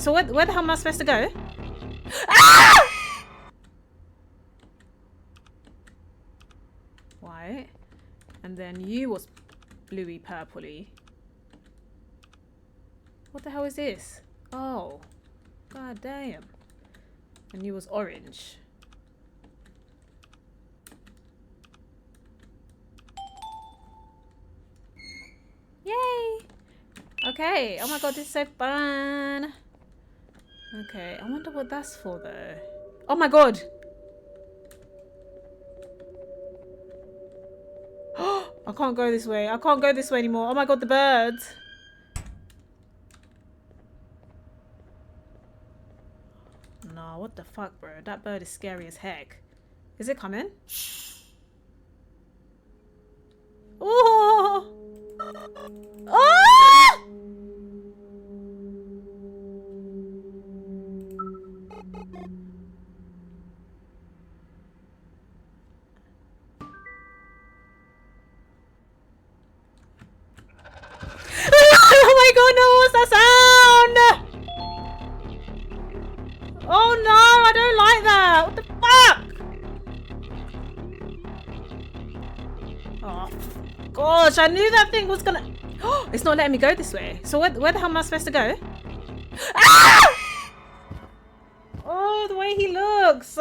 So where the hell am I supposed to go? Ah! White. And then you was bluey purpley. What the hell is this? Oh. God damn. And you was orange. Yay! Okay. Oh my god, this is so fun. Okay, I wonder what that's for though. Oh my god! I can't go this way. I can't go this way anymore. Oh my god, the birds. No, what the fuck, bro? That bird is scary as heck. Is it coming? Oh! Oh! Oh my god, no, what's that sound? Oh no, I don't like that. What the fuck? Oh gosh, I knew that thing was gonna... Oh, it's not letting me go this way. So where the hell am I supposed to go? Ah! Oh, the way he looks.